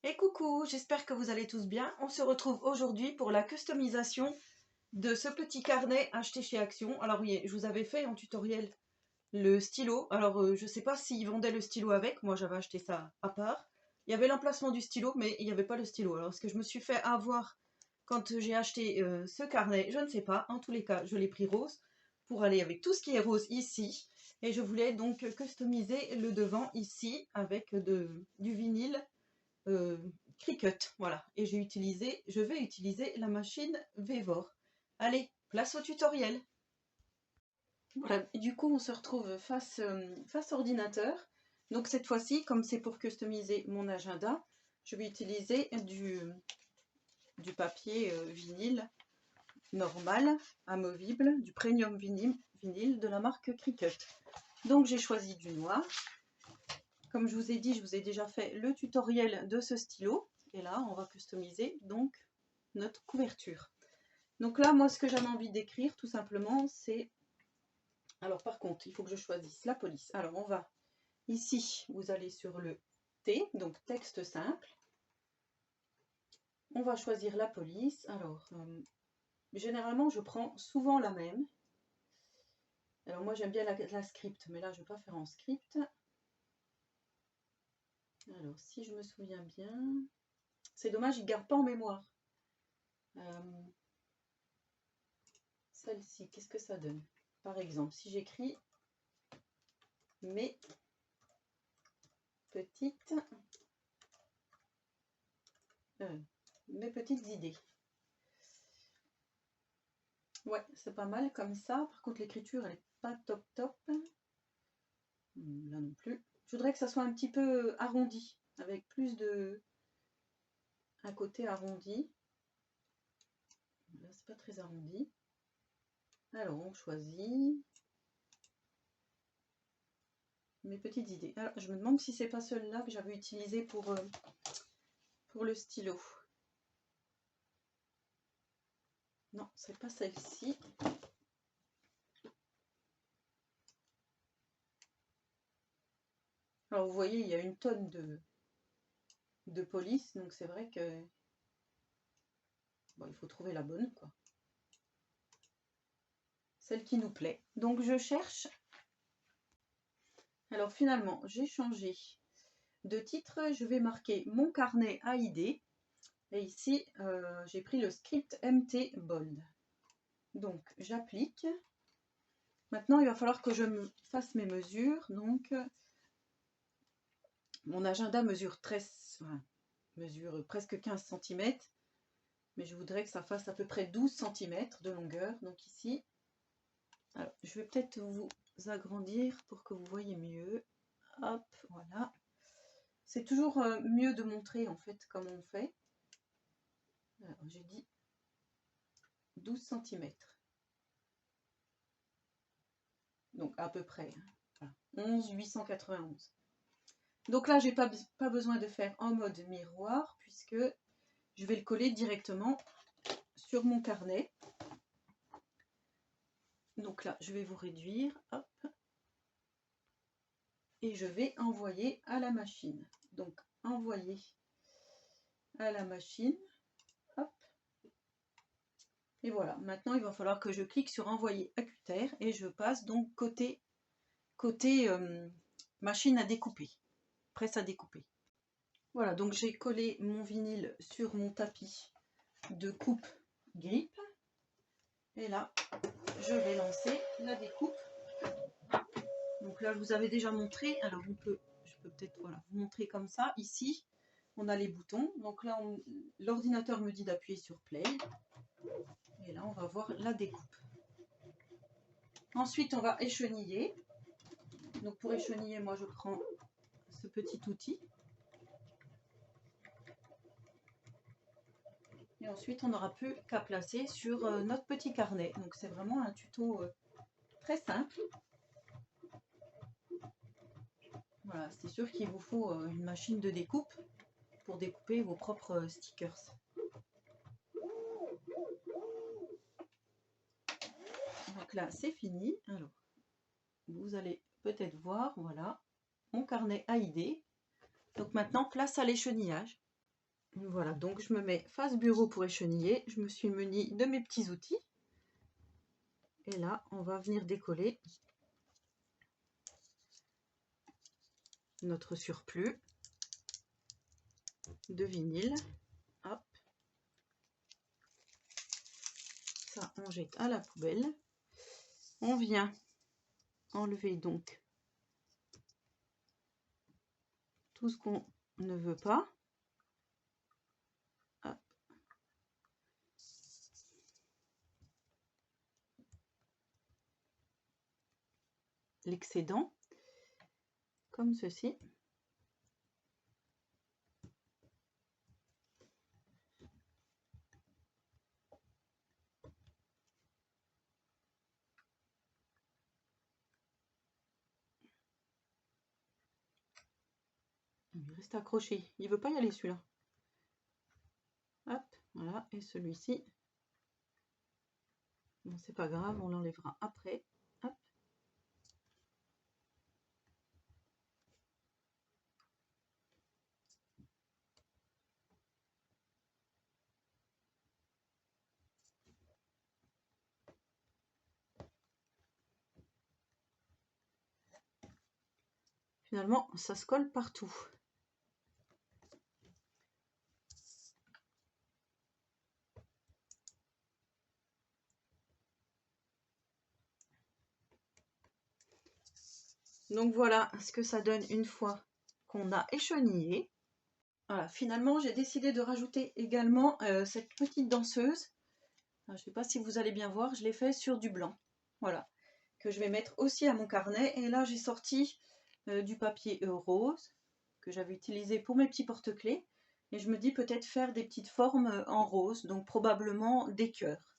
Et coucou, j'espère que vous allez tous bien. On se retrouve aujourd'hui pour la customisation de ce petit carnet acheté chez Action. Alors oui, je vous avais fait en tutoriel le stylo. Alors je sais pas s'ils vendaient le stylo avec, moi j'avais acheté ça à part. Il y avait l'emplacement du stylo, mais il n'y avait pas le stylo. Alors est-ce que je me suis fait avoir quand j'ai acheté ce carnet? Je ne sais pas. En tous les cas, je l'ai pris rose pour aller avec tout ce qui est rose ici. Et je voulais donc customiser le devant ici avec du vinyle euh, Cricut, voilà. Et je vais utiliser la machine Vevor. Allez, place au tutoriel. Voilà, et du coup on se retrouve face ordinateur. Donc cette fois-ci, comme c'est pour customiser mon agenda, je vais utiliser du papier vinyle normal, amovible, du premium vinyle de la marque Cricut. Donc j'ai choisi du noir. Comme je vous ai dit, je vous ai déjà fait le tutoriel de ce stylo. Et là, on va customiser donc notre couverture. Donc là, moi, ce que j'avais envie d'écrire, tout simplement, c'est... Alors par contre, il faut que je choisisse la police. Alors on va ici, vous allez sur le T, donc texte simple. On va choisir la police. Alors, généralement, je prends souvent la même. Alors moi, j'aime bien la script, mais là, je ne vais pas faire en script. Alors, si je me souviens bien... C'est dommage, il ne garde pas en mémoire. Celle-ci, qu'est-ce que ça donne? Par exemple, si j'écris mes petites idées. Ouais, c'est pas mal comme ça. Par contre, l'écriture, elle n'est pas top top. Là non plus. Je voudrais que ça soit un petit peu arrondi, avec plus de... un côté arrondi. Là, c'est pas très arrondi. Alors, on choisit mes petites idées. Alors, je me demande si c'est pas celle-là que j'avais utilisée pour le stylo. Non, c'est pas celle-ci. Alors, vous voyez, il y a une tonne de police, donc c'est vrai que bon, il faut trouver la bonne, quoi. Celle qui nous plaît. Donc je cherche. Alors finalement, j'ai changé de titre. Je vais marquer mon carnet à idées. Et ici, j'ai pris le script MT Bold. Donc j'applique. Maintenant, il va falloir que je me fasse mes mesures. Donc mon agenda mesure presque 15 cm. Mais je voudrais que ça fasse à peu près 12 cm de longueur. Donc ici, alors, je vais peut-être vous agrandir pour que vous voyez mieux. Hop, voilà. C'est toujours mieux de montrer en fait comment on fait. Alors, j'ai dit 12 cm. Donc à peu près. Hein. Voilà. 11 891. Donc là, j'ai pas besoin de faire en mode miroir puisque je vais le coller directement sur mon carnet. Donc là, je vais vous réduire. Hop. Et je vais envoyer à la machine. Donc, envoyer à la machine. Hop. Et voilà. Maintenant, il va falloir que je clique sur envoyer à Cutter et je passe donc côté machine à découper. Presse à découper. Voilà, donc j'ai collé mon vinyle sur mon tapis de coupe grippe. Et là, je vais lancer la découpe. Donc là, je vous avais déjà montré. Alors, je peux peut-être voilà, vous montrer comme ça. Ici, on a les boutons. Donc là, l'ordinateur me dit d'appuyer sur Play. Et là, on va voir la découpe. Ensuite, on va écheniller. Donc pour écheniller, moi, je prends ce petit outil. Et ensuite, on n'aura plus qu'à placer sur notre petit carnet. Donc c'est vraiment un tuto très simple. Voilà, c'est sûr qu'il vous faut une machine de découpe pour découper vos propres stickers. Donc là, c'est fini. Alors, vous allez peut-être voir, voilà, mon carnet à idées. Donc maintenant, place à l'échenillage. Voilà, donc je me mets face bureau pour écheniller. Je me suis munie de mes petits outils. Et là, on va venir décoller notre surplus de vinyle. Hop. Ça, on jette à la poubelle. On vient enlever donc tout ce qu'on ne veut pas. Hop. L'excédent, comme ceci. Il reste accroché, il veut pas y aller celui-là. Hop, voilà, et celui-ci, bon, c'est pas grave, on l'enlèvera après. Hop. Finalement, ça se colle partout. Donc voilà ce que ça donne une fois qu'on a échenillé. Voilà, finalement j'ai décidé de rajouter également cette petite danseuse. Je ne sais pas si vous allez bien voir, je l'ai fait sur du blanc. Voilà, que je vais mettre aussi à mon carnet. Et là j'ai sorti du papier rose que j'avais utilisé pour mes petits porte-clés. Et je me dis peut-être faire des petites formes en rose, donc probablement des cœurs.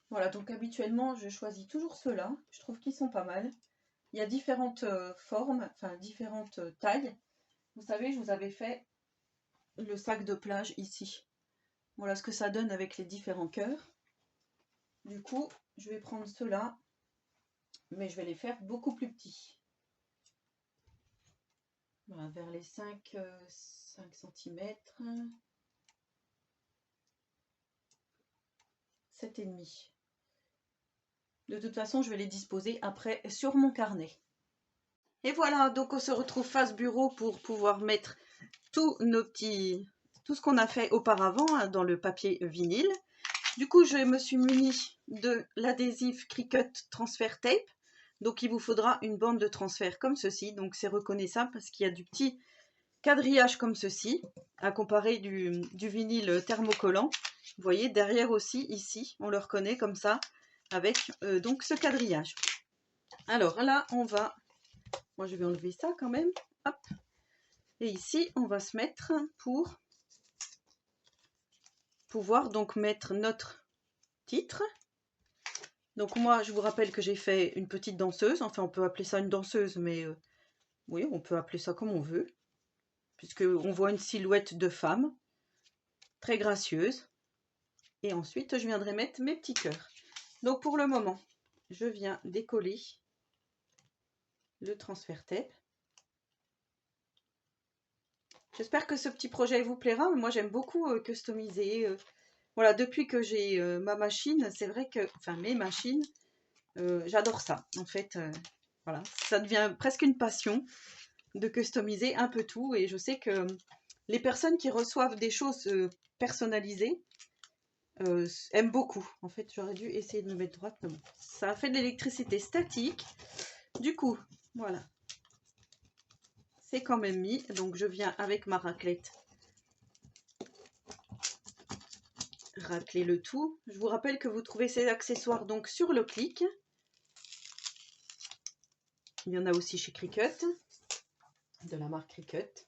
Voilà, donc habituellement je choisis toujours ceux-là, je trouve qu'ils sont pas mal. Il y a différentes formes, enfin différentes tailles. Vous savez, je vous avais fait le sac de plage ici. Voilà ce que ça donne avec les différents cœurs. Du coup, je vais prendre ceux-là, mais je vais les faire beaucoup plus petits. Voilà, vers les 5 cm. 7,5. De toute façon, je vais les disposer après sur mon carnet. Et voilà, donc on se retrouve face bureau pour pouvoir mettre tout ce qu'on a fait auparavant dans le papier vinyle. Du coup, je me suis munie de l'adhésif Cricut Transfer Tape. Donc, il vous faudra une bande de transfert comme ceci. Donc, c'est reconnaissable parce qu'il y a du petit quadrillage comme ceci, à comparer du vinyle thermocollant. Vous voyez, derrière aussi, ici, on le reconnaît comme ça, avec donc ce quadrillage. Alors là, on va... Moi, je vais enlever ça quand même. Hop. Et ici, on va se mettre pour pouvoir donc mettre notre titre. Donc moi, je vous rappelle que j'ai fait une petite danseuse. Enfin, on peut appeler ça une danseuse, mais oui, on peut appeler ça comme on veut. Puisqu'on voit une silhouette de femme, très gracieuse. Et ensuite, je viendrai mettre mes petits cœurs. Donc pour le moment, je viens décoller le transfert tape. J'espère que ce petit projet vous plaira. Moi, j'aime beaucoup customiser. Voilà, depuis que j'ai ma machine, c'est vrai que, enfin mes machines, j'adore ça. En fait, voilà, ça devient presque une passion de customiser un peu tout. Et je sais que les personnes qui reçoivent des choses personnalisées aiment beaucoup. En fait, j'aurais dû essayer de me mettre droite, mais bon, ça a fait de l'électricité statique. Du coup, voilà, c'est quand même mis. Donc, je viens avec ma raclette racler le tout. Je vous rappelle que vous trouvez ces accessoires donc sur le clic. Il y en a aussi chez Cricut, de la marque Cricut.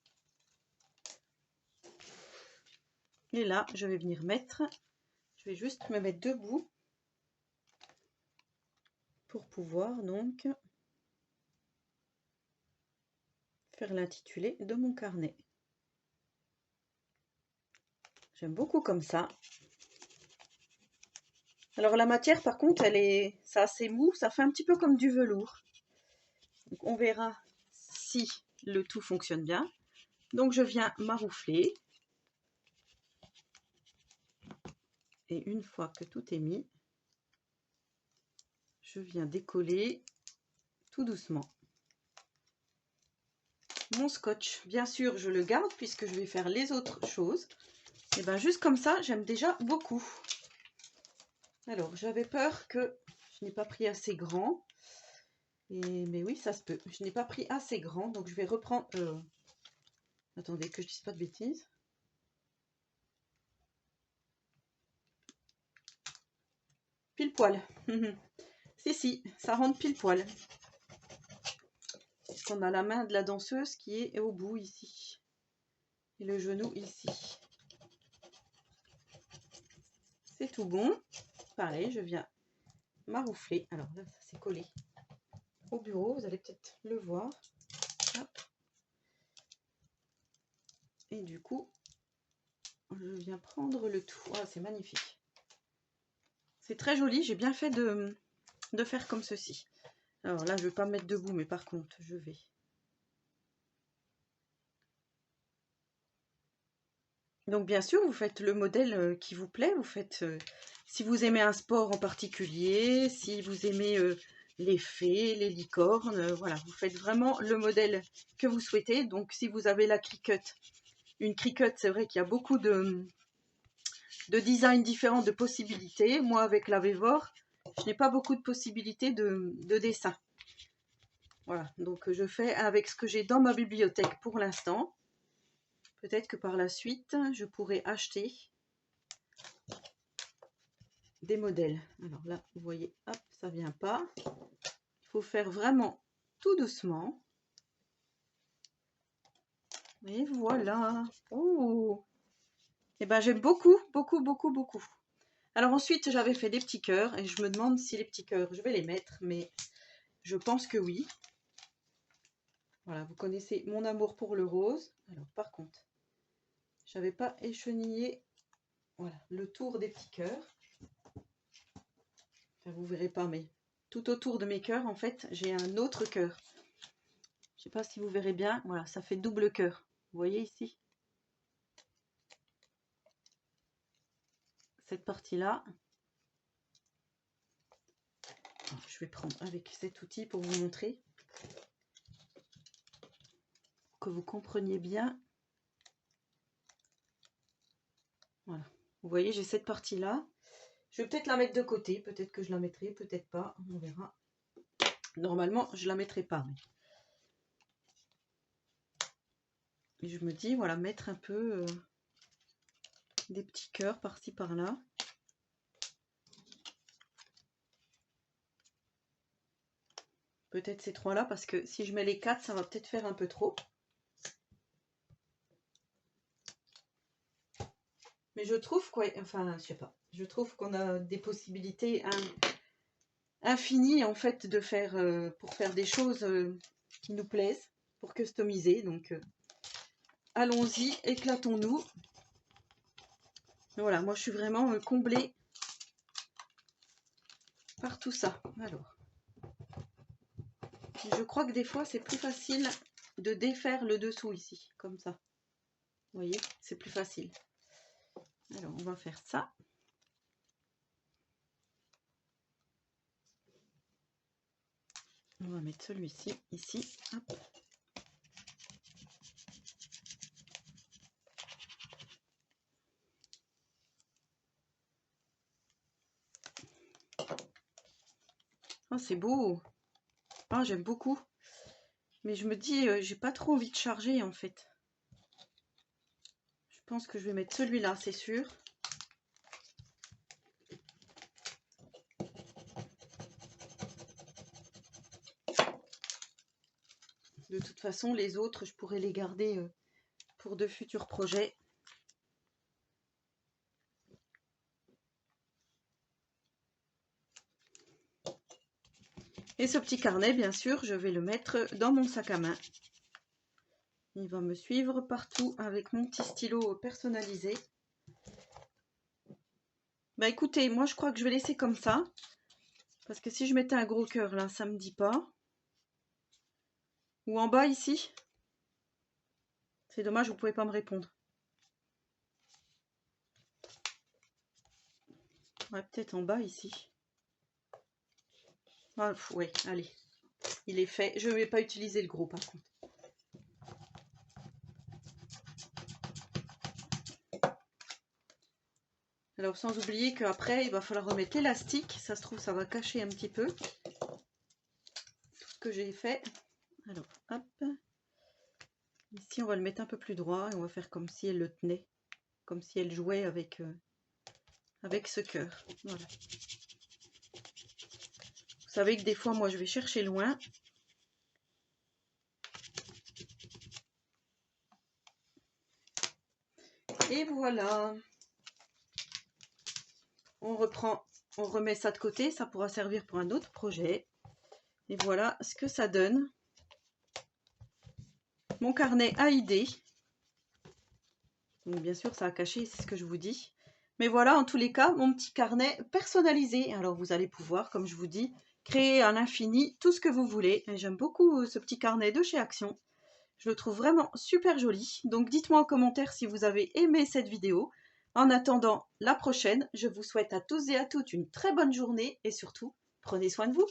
Et là, je vais venir mettre, je vais juste me mettre debout pour pouvoir donc faire l'intitulé de mon carnet. J'aime beaucoup comme ça. Alors la matière par contre, c'est assez mou, ça fait un petit peu comme du velours. Donc on verra si le tout fonctionne bien. Donc je viens maroufler Et une fois que tout est mis, je viens décoller tout doucement mon scotch. Bien sûr, je le garde puisque je vais faire les autres choses. Et bien juste comme ça, j'aime déjà beaucoup. Alors, j'avais peur que je n'ai pas pris assez grand. Mais oui, ça se peut. Je n'ai pas pris assez grand, donc je vais reprendre... Attendez, que je dise pas de bêtises. Pile poil. Si, ça rentre pile poil. On a la main de la danseuse qui est au bout ici. Et le genou ici. C'est tout bon. Pareil, je viens maroufler. Alors là, ça s'est collé au bureau. Vous allez peut-être le voir. Hop. Et du coup, je viens prendre le tout. Ah, c'est magnifique. C'est très joli. J'ai bien fait de faire comme ceci. Alors là, je ne vais pas me mettre debout, mais par contre, je vais... Donc bien sûr, vous faites le modèle qui vous plaît. Vous faites, si vous aimez un sport en particulier, si vous aimez les fées, les licornes, voilà, vous faites vraiment le modèle que vous souhaitez. Donc si vous avez la Cricut, une Cricut, c'est vrai qu'il y a beaucoup de designs différents, de possibilités. Moi, avec la Vévor, je n'ai pas beaucoup de possibilités de dessin. Voilà, donc je fais avec ce que j'ai dans ma bibliothèque pour l'instant. Peut-être que par la suite, je pourrais acheter des modèles. Alors là, vous voyez, hop, ça vient pas. Il faut faire vraiment tout doucement. Et voilà. Oh. Et ben j'aime beaucoup, beaucoup, beaucoup, beaucoup. Alors ensuite, j'avais fait des petits cœurs et je me demande si les petits cœurs, je vais les mettre, mais je pense que oui. Voilà, vous connaissez mon amour pour le rose. Alors par contre, j'avais pas échenillé, voilà, le tour des petits cœurs. Enfin, vous verrez pas, mais tout autour de mes cœurs, en fait, j'ai un autre cœur. Je sais pas si vous verrez bien. Voilà, ça fait double cœur. Vous voyez ici? Cette partie-là. Je vais prendre avec cet outil pour vous montrer. Que vous compreniez bien. Voilà. Vous voyez, j'ai cette partie-là. Je vais peut-être la mettre de côté. Peut-être que je la mettrai, peut-être pas. On verra. Normalement, je la mettrai pas. Et je me dis, voilà, mettre un peu des petits cœurs par-ci, par-là. Peut-être ces trois-là, parce que si je mets les quatre, ça va peut-être faire un peu trop. Mais je trouve quoi, enfin, je sais pas. Je trouve qu'on a des possibilités infinies en fait de faire pour faire des choses qui nous plaisent, pour customiser. Donc, allons-y, éclatons-nous. Voilà, moi je suis vraiment comblée par tout ça. Alors, je crois que des fois c'est plus facile de défaire le dessous ici, comme ça. Vous voyez, c'est plus facile. Alors, on va faire ça. On va mettre celui-ci ici. Hop. Oh, c'est beau. Oh, j'aime beaucoup. Mais je me dis, j'ai pas trop envie de charger en fait. Je pense que je vais mettre celui-là, c'est sûr. De toute façon, les autres, je pourrais les garder pour de futurs projets. Et ce petit carnet, bien sûr, je vais le mettre dans mon sac à main. Il va me suivre partout avec mon petit stylo personnalisé. Bah écoutez, moi je crois que je vais laisser comme ça. Parce que si je mettais un gros cœur là, ça me dit pas. Ou en bas ici. C'est dommage, vous pouvez pas me répondre. Ouais, peut-être en bas ici. Ah, oui, allez. Il est fait. Je ne vais pas utiliser le gros par contre. Alors sans oublier qu'après, il va falloir remettre l'élastique. Ça se trouve, ça va cacher un petit peu tout ce que j'ai fait. Alors, hop. Ici, on va le mettre un peu plus droit et on va faire comme si elle le tenait. Comme si elle jouait avec ce cœur. Voilà. Vous savez que des fois, moi, je vais chercher loin. Et voilà. On reprend, on remet ça de côté. Ça pourra servir pour un autre projet. Et voilà ce que ça donne. Mon carnet à idées. Donc bien sûr, ça a caché, c'est ce que je vous dis. Mais voilà, en tous les cas, mon petit carnet personnalisé. Alors vous allez pouvoir, comme je vous dis, créer à l'infini tout ce que vous voulez. J'aime beaucoup ce petit carnet de chez Action. Je le trouve vraiment super joli. Donc dites-moi en commentaire si vous avez aimé cette vidéo. En attendant la prochaine, je vous souhaite à tous et à toutes une très bonne journée et surtout, prenez soin de vous.